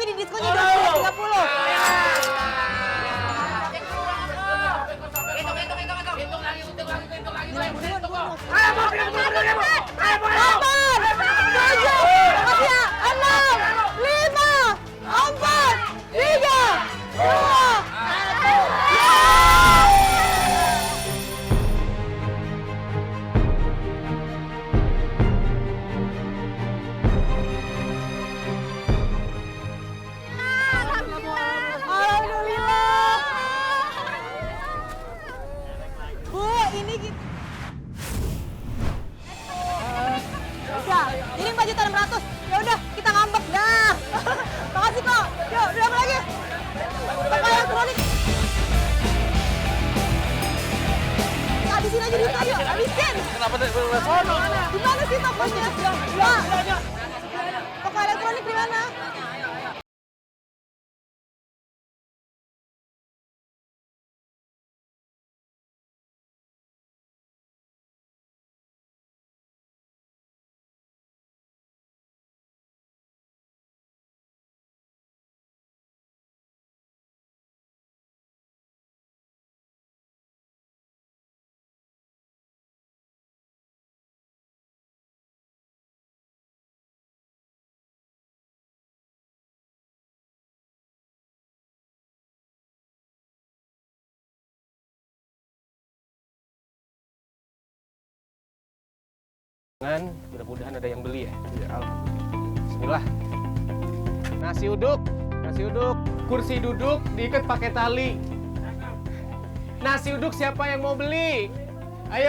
tapi di diskonnya 20-30. Ini 4.600.000. Ya udah, kita ngambek dah. Makasih kok. Yuk, berapa lagi? Toko elektronik. Habisin aja duit aja, habisin. Kenapa dari sono? Di mana sih tokonya? Pak, toko elektronik di mana? Mudah-mudahan ada yang beli ya. Ya, alhamdulillah. Bismillah. Nasi uduk, kursi duduk diikat pakai tali. Nasi uduk siapa yang mau beli? Ayo.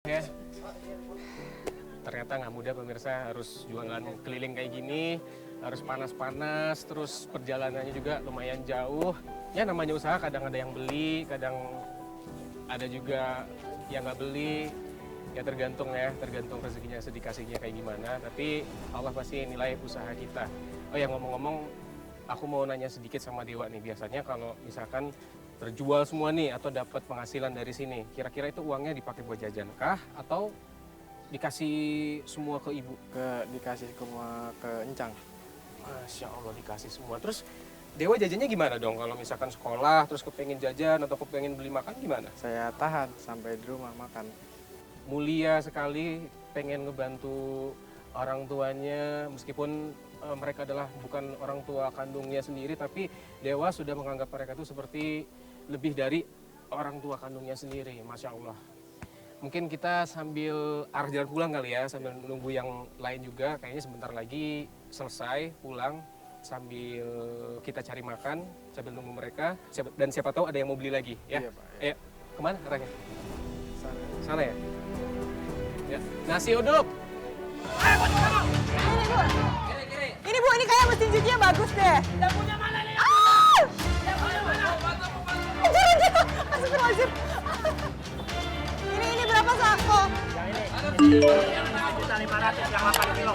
Ya. Ternyata nggak mudah pemirsa, harus jualan keliling kayak gini, harus panas-panas, terus perjalanannya juga lumayan jauh. Ya namanya usaha, kadang ada yang beli, kadang ada juga yang nggak beli. Ya tergantung rezekinya sedikasinya kayak gimana. Tapi Allah pasti nilai usaha kita. Oh ya ngomong-ngomong, aku mau nanya sedikit sama Dewa nih. Biasanya kalau misalkan terjual semua nih atau dapat penghasilan dari sini, kira-kira itu uangnya dipakai buat jajan kah atau dikasih semua ke ibu? Dikasih semua ke Encang. Masya Allah, dikasih semua. Terus Dewa jajannya gimana dong kalau misalkan sekolah terus kepengen jajan atau kepengen beli makan gimana? Saya tahan sampai di rumah makan. Mulia sekali, pengen ngebantu orang tuanya meskipun mereka adalah bukan orang tua kandungnya sendiri, tapi Dewa sudah menganggap mereka itu seperti lebih dari orang tua kandungnya sendiri. Masya Allah. Mungkin kita sambil arah jalan pulang kali ya, sambil nunggu yang lain juga. Kayaknya sebentar lagi selesai pulang, sambil kita cari makan, sambil nunggu mereka. Dan siapa tahu ada yang mau beli lagi ya. Iya, Pak. Ayo, kemana arahnya? Sana ya? Ya. Nasi uduk. Ini Bu, ini kayak mesin cucinya bagus deh. Yang punya mana nih? Yang punya mana? Astagfirullahaladzim. Ini berapa sako? Yang ini. Yang 1.500.000 yang 8 kilo.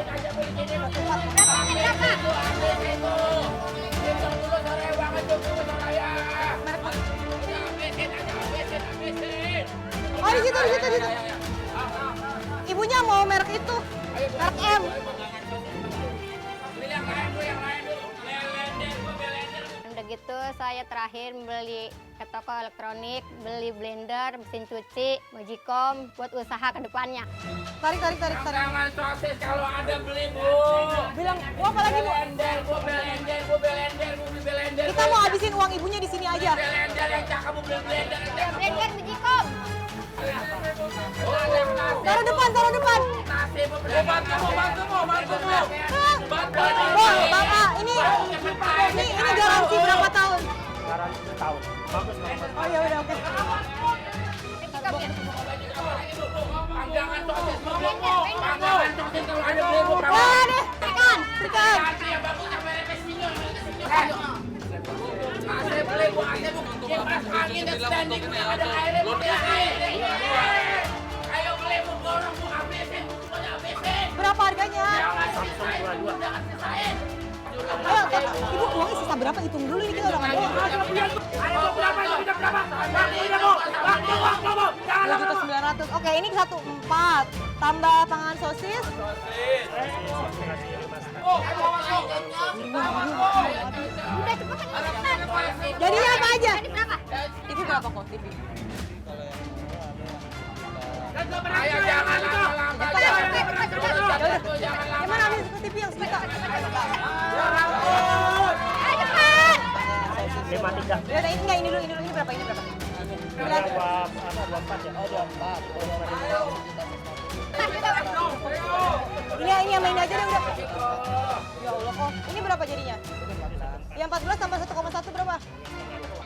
Oh di situ. Ibunya mau merek itu, merek M. Yang lain dulu. Udah gitu itu saya terakhir beli ke toko elektronik, beli blender, mesin cuci, Magicom buat usaha ke depannya. Tarik. Jangan sosis kalau ada beli, Bu. Bilang, Bu apa lagi, Bu? Belender, Bu beli belender. Kita mau habisin uang ibunya di sini aja. Belender yang cakep, Bu beli belender. Blender Magicom. Taruh depan. Nasi, Bu beli. Bantu, Bu. Bu, Bapak, ini garansi berapa tahun? Garansi setahun. Bagus. Oh ya udah oke. Panggangan sosis, Bu. Panggangan sosis kalau ada beli, Bu. Wah deh, ikan. Nasi yang bagus yang merek sinyo. Nasi beli, Bu. Kipas angin dan standing. Ada airnya, Bu. Ayo beli, Bu. Borong, Bu. Habisin, Bu. Habisin. Berapa harganya? Samsung 22. Jangan sisain. Ayo, Ibu uangnya sisa berapa? Hitung dulu ini kita udah nggak ada. Ayo berapa itu kita berapa? Waktu, Bu. Jangan 2.900.000. Oke, ini 1.4. Tambah pangan sosis. Udah cepetan. Jadinya apa aja? Tadi berapa? TV berapa kok TV? Ayo jangan lama-lama. Gimana ambil ke TV yang sejuta? Ayo cepat. 53. Ya, ini enggak, ini dulu. Ini berapa? Ini berapa? 24 ya? Oh 24. Ini yang main aja deh udah. Ya Allah kok. Ini berapa jadinya? Yang 14 tambah 1,1 berapa?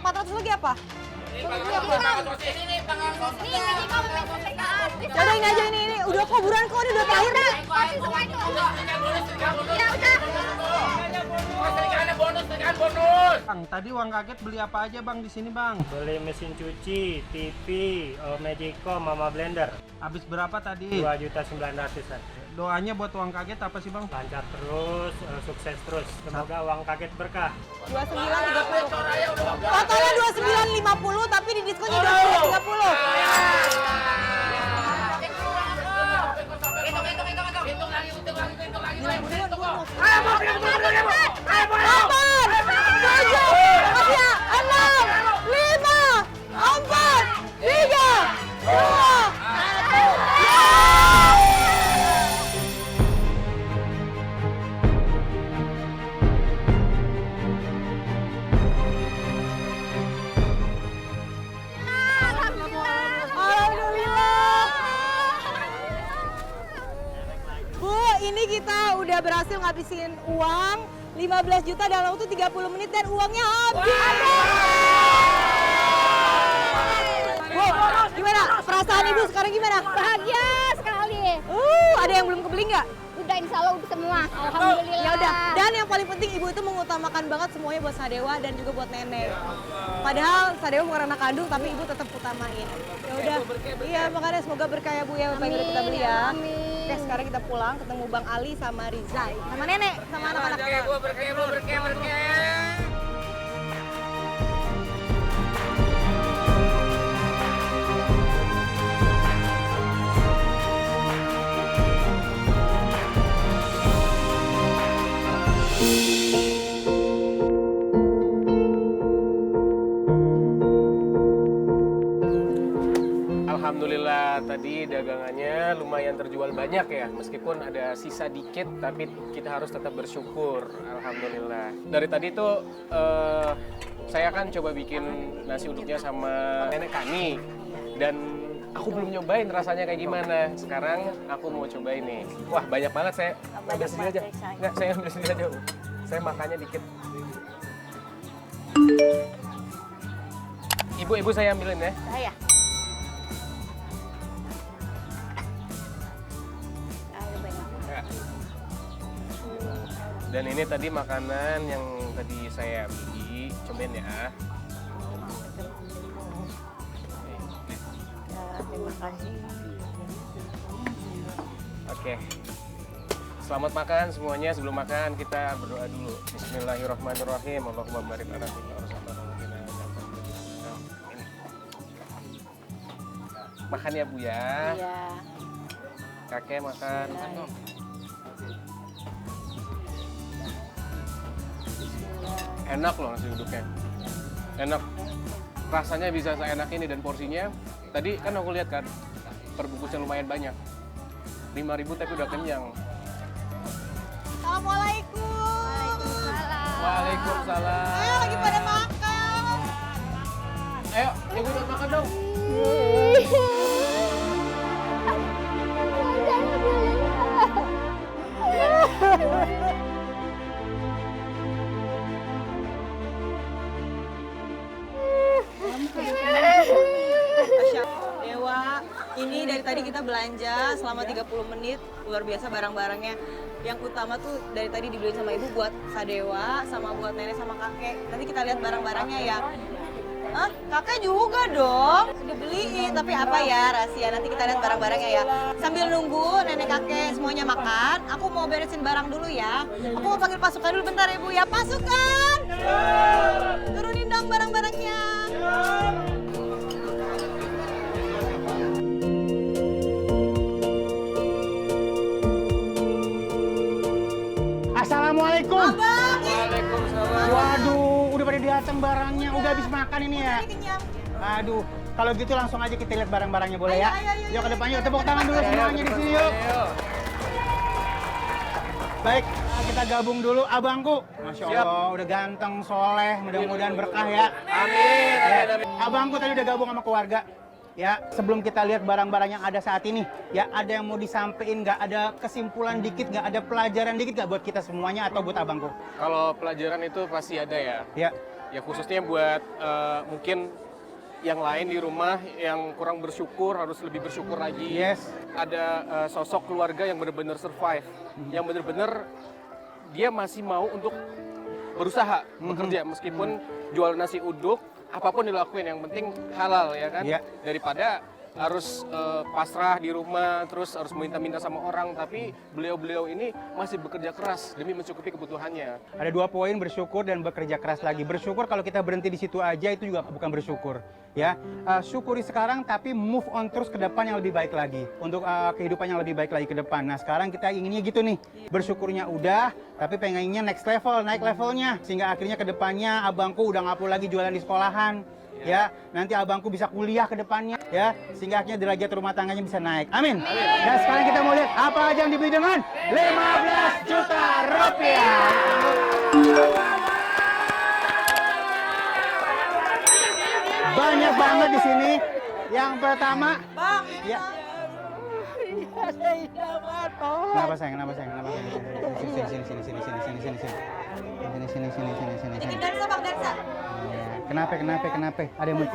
400 lagi apa? Ini panggang sosis. Nih Magicom PPKA. Udah ini aja ini. Udah kok buruan kok ini udah terakhir nih. Sosis semua itu. Ya udah. Bonus. Bang, tadi uang kaget beli apa aja Bang di sini Bang? Beli mesin cuci, TV, Magicom, sama blender. Habis berapa tadi? 2.900.000-an. Doanya buat uang kaget apa sih Bang? Lancar terus, sukses terus. Semoga uang kaget berkah. 29.30. Totalnya 29.50 tapi di diskonnya 29.30. Hitung lagi. Ayo, 4, 3, 2. Bu, ini kita udah berhasil ngabisin uang 15 juta dalam waktu 30 menit dan uangnya habis. Bu, gimana? Perasaan Ibu sekarang gimana? Bahagia sekali. Ada yang belum kebeli nggak? Udah insya Allah udah semua. Alhamdulillah. Ya udah. Dan yang paling penting Ibu itu mengutamakan banget semuanya buat Sadewa dan juga buat nenek. Padahal Sadewa bukan anak kandung tapi Ibu tetap utamain. Ya udah. Iya, makanya semoga berkah ya Bu ya apa yang udah kita beli ya. Amin. Oke, sekarang kita pulang ketemu Bang Ali sama Rizai, sama nenek, sama anak-anak. Berkeh. Alhamdulillah tadi dagangannya lumayan terjual banyak ya, meskipun ada sisa dikit tapi kita harus tetap bersyukur. Alhamdulillah. Dari tadi tuh saya kan coba bikin nasi uduknya sama nenek Kani dan aku belum nyobain rasanya kayak gimana. Sekarang aku mau cobain nih. Wah, banyak banget, saya ambil sendiri aja. Nggak, saya ambil sendiri aja. Bu. Saya makannya dikit. Ibu saya ambilin ya. Saya. Ya. Dan ini tadi makanan yang tadi saya beli, cobain ya. Terima kasih. Oke. Selamat makan semuanya. Sebelum makan kita berdoa dulu. Bismillahirrahmanirrahim. Allahumma barik lana fi razaqana. Makan ya Bu ya. Iya. Kakek makan. Enak loh nasi uduknya. enak. Rasanya bisa seenak ini dan porsinya. Tadi kan aku lihat kan, perbungkusnya lumayan banyak. 5.000 tapi udah kenyang. Assalamualaikum. Waalaikumsalam. Ayo lagi pada makan. Ayo, ibu ikut makan dong. Masya Allah. Dewa, ini dari tadi kita belanja selama 30 menit. Luar biasa barang-barangnya. Yang utama tuh dari tadi dibeliin sama ibu buat Sadewa, sama buat nenek sama kakek. Nanti kita lihat barang-barangnya ya. Hah? Kakek juga dong. Dibeliin, tapi apa ya rahasia. Nanti kita lihat barang-barangnya ya. Sambil nunggu nenek kakek semuanya makan, aku mau beresin barang dulu ya. Aku mau panggil pasukan dulu bentar ya Bu ya. Pasukan! Turunin dong barang-barangnya. Assalamualaikum. Abang, Waalaikumsalam. Waduh, udah pada datang barangnya. Udah habis makan ini ya. ini kenyang. Aduh, kalau gitu langsung aja kita lihat barang-barangnya boleh ya? Ayo, Yuk ke depan yuk, tepuk tangan dulu semuanya di sini yuk. Baik, kita gabung dulu abangku. Masya Allah, udah ganteng, soleh, mudah-mudahan berkah ya. Amin. Ya, abangku tadi udah gabung sama keluarga. Ya, sebelum kita lihat barang-barang yang ada saat ini, ya ada yang mau disampaikan nggak? Ada kesimpulan dikit nggak? Ada pelajaran dikit nggak buat kita semuanya atau buat abangku? Kalau pelajaran itu pasti ada ya. Ya, Ya khususnya buat mungkin yang lain di rumah yang kurang bersyukur harus lebih bersyukur lagi. yes. Ada sosok keluarga yang benar-benar survive, yang benar-benar dia masih mau untuk berusaha bekerja meskipun jual nasi uduk, apapun dilakuin yang penting halal ya kan. Iya. Daripada harus pasrah di rumah terus harus minta-minta sama orang, tapi beliau-beliau ini masih bekerja keras demi mencukupi kebutuhannya. Ada 2 poin, bersyukur dan bekerja keras lagi. Bersyukur kalau kita berhenti di situ aja itu juga bukan bersyukur. Ya, syukuri sekarang tapi move on terus ke depan yang lebih baik lagi. Untuk kehidupan yang lebih baik lagi ke depan. Nah sekarang kita inginnya gitu nih. Bersyukurnya udah, tapi pengennya next level, naik levelnya. Sehingga akhirnya ke depannya abangku udah nggak perlu lagi jualan di sekolahan. Ya, nanti abangku bisa kuliah ke depannya. Ya, sehingga akhirnya derajat rumah tangganya bisa naik. Amin. Dan sekarang kita mau lihat apa aja yang dibeli dengan 15 juta rupiah. Banyak banget di sini. Yang pertama, Bang, ya. Kenapa sayang? Kenapa sayang? Kenapa sayang? Sini. bikin dansa Bang, dansa. Kenapa? Ada yang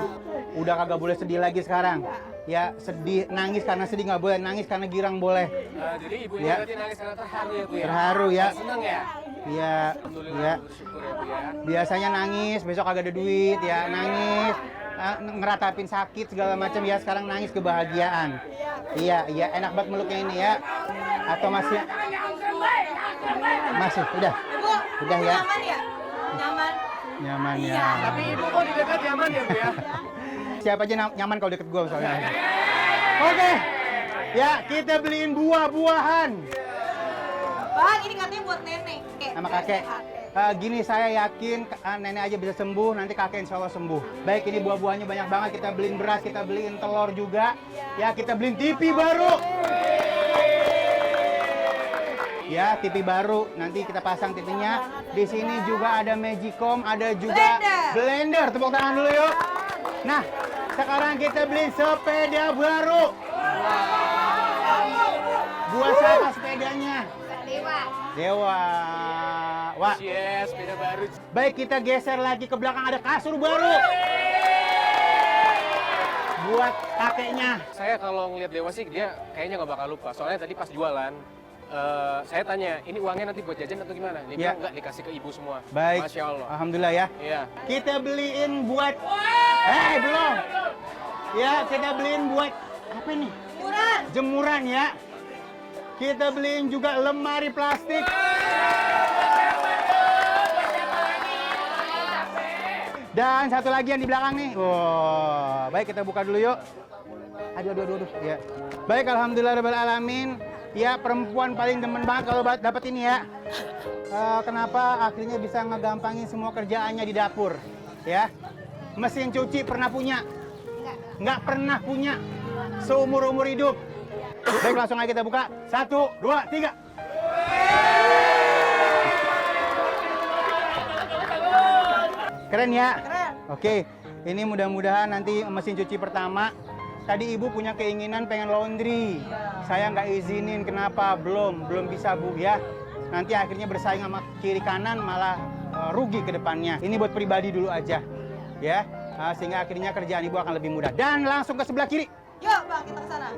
udah kagak boleh sedih lagi sekarang. Ya, sedih, nangis karena sedih nggak boleh, nangis karena girang boleh. Jadi ibunya Ya. berarti nangis karena terharu ya Bu ya? Terharu ya. Senang ya? Iya, Alhamdulillah ya. bersyukur ya Bu ya. Biasanya nangis, besok kagak ada duit, ya nangis. Ngeratapin sakit segala macam ya, sekarang nangis kebahagiaan. Iya, enak banget meluknya ini ya. Atau masih udah. Ibu, Udah ya. nyaman ya? Nyaman. Nyaman ya. Iya. Tapi ibu kok di dekat nyaman ya Bu ya? Siapa aja nyaman kalau deket gua soalnya. Oke. Ya, kita beliin buah-buahan. Bang, ini katanya buat nenek. Sama kakek. Gini, saya yakin nenek aja bisa sembuh, nanti kakek insya Allah sembuh. Baik, ini buah-buahnya banyak banget. Kita beliin beras, kita beliin telur juga. Ya, kita beliin TV baru. Ya, TV baru. Nanti kita pasang TV-nya. Di sini juga ada Magicom, ada juga blender. Tepuk tangan dulu yuk. Nah, sekarang kita beli sepeda baru. Buat siapa sepedanya? Dewa. Wah. Yes, sepeda baru. Baik, kita geser lagi ke belakang, ada kasur baru. Buat kakeknya. Saya kalau ngeliat Dewa sih dia kayaknya nggak bakal lupa. Soalnya tadi pas jualan, saya tanya, ini uangnya nanti buat jajan atau gimana? Dia bilang enggak, dikasih ke ibu semua. Baik. Masya Allah. Alhamdulillah ya. Iya. Kita beliin buat... belum. Ya, kita beliin buat... Apa ini? Jemuran. Jemuran ya. Kita beliin juga lemari plastik. Dan satu lagi yang di belakang nih. Wow. Baik, kita buka dulu yuk. Aduh. Ya. Baik, alhamdulillah rabbil alamin. Ya, perempuan paling demen banget kalau dapat ini ya. Kenapa akhirnya bisa ngegampangin semua kerjaannya di dapur. Ya. mesin cuci pernah punya? Enggak. Nggak pernah punya seumur-umur hidup. Baik, langsung aja kita buka. 1, 2, 3. Keren ya? Keren. Oke, ini mudah-mudahan nanti mesin cuci pertama. Tadi ibu punya keinginan pengen laundry. Saya nggak izinin, kenapa? Belum bisa bu ya. Nanti akhirnya bersaing sama kiri kanan malah rugi ke depannya. Ini buat pribadi dulu aja, ya. Sehingga akhirnya kerjaan ibu akan lebih mudah. Dan langsung ke sebelah kiri. Yuk bang, kita ke sana.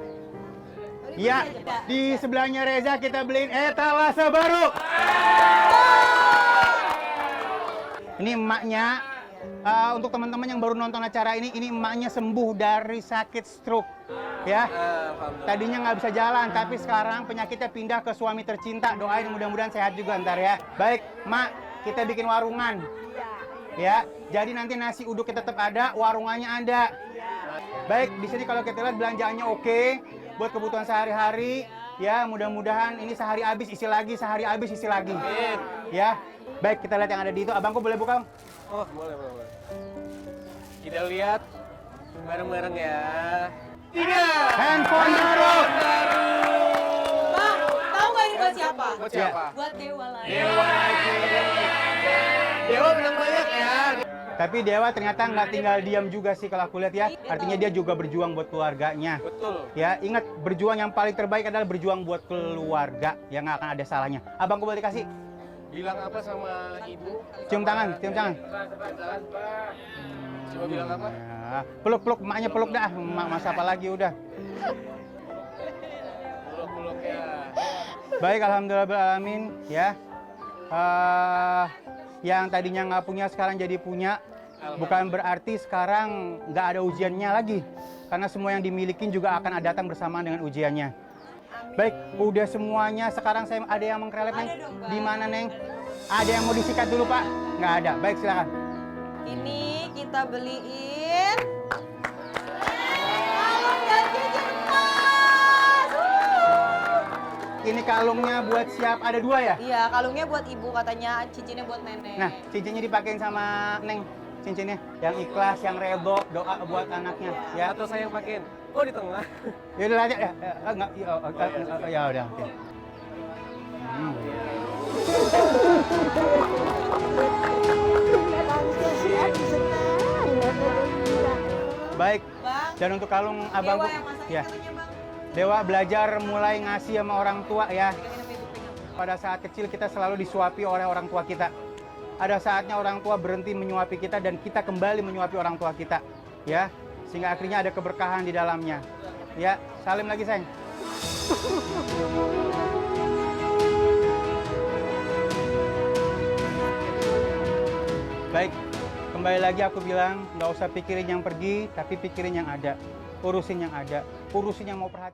Ya, di sebelahnya Reza kita beliin etalase baru. Ini emaknya, untuk teman-teman yang baru nonton acara ini emaknya sembuh dari sakit stroke. Ya, tadinya nggak bisa jalan, tapi sekarang penyakitnya pindah ke suami tercinta. Doain mudah-mudahan sehat juga ntar ya. Baik, Mak, kita bikin warungan. Ya, jadi nanti nasi uduk kita tetap ada, warungannya ada. Baik, di sini kalau kita lihat belanjaannya oke, buat kebutuhan sehari-hari. Ya, mudah-mudahan ini sehari habis isi lagi, sehari habis isi lagi. Ya, baik kita lihat yang ada di itu. Abangku boleh buka? Oh, boleh. Kita lihat bareng-bareng ya. 3. Handphone baru. Bang, tahu nggak ini buat siapa? Buat siapa? Buat Dewa lagi. Dewa menang banyak ya. Tapi Dewa ternyata nggak tinggal diam juga sih kalau aku lihat ya. Artinya dia juga berjuang buat keluarganya. Betul. Ya, ingat berjuang yang paling terbaik adalah berjuang buat keluarga. Yang nggak akan ada salahnya. Abangku boleh dikasih? Bilang apa sama ibu? Cium tangan, cium tangan. Coba bilang apa? Ya, peluk, emaknya peluk dah. Emak masa apa lagi udah. Peluk-peluk ya. Baik, alhamdulillah ya. Yang tadinya nggak punya sekarang jadi punya. Bukan berarti sekarang nggak ada ujiannya lagi. Karena semua yang dimilikin juga akan datang bersamaan dengan ujiannya. Baik, udah semuanya. Sekarang saya ada yang mengkrelep, Neng. Di mana, Neng? Ada yang mau disikat dulu, Pak? Nggak ada. Baik, silakan. Ini kita beliin kalung dan cincin emas. Ini kalungnya buat siap, ada 2 ya? Iya, kalungnya buat ibu katanya, cincinnya buat nenek. Nah, cincinnya dipakein sama Neng. Cincinnya yang ikhlas, yang redho, doa buat anaknya. Ya, Atau saya yang pakein? Oh, di tengah. ya udah aja. Ya udah. Oke. Baik. Bang, Dan untuk kalung abang, Dewa yang masakin ya. kalungnya bang. Dewa belajar mulai ngasih sama orang tua ya. Pada saat kecil kita selalu disuapi oleh orang tua kita. Ada saatnya orang tua berhenti menyuapi kita dan kita kembali menyuapi orang tua kita. Ya, sehingga akhirnya ada keberkahan di dalamnya. Ya, salim lagi sayang. Baik, kembali lagi aku bilang nggak usah pikirin yang pergi, tapi pikirin yang ada. Urusin yang ada, urusin yang mau perhatian.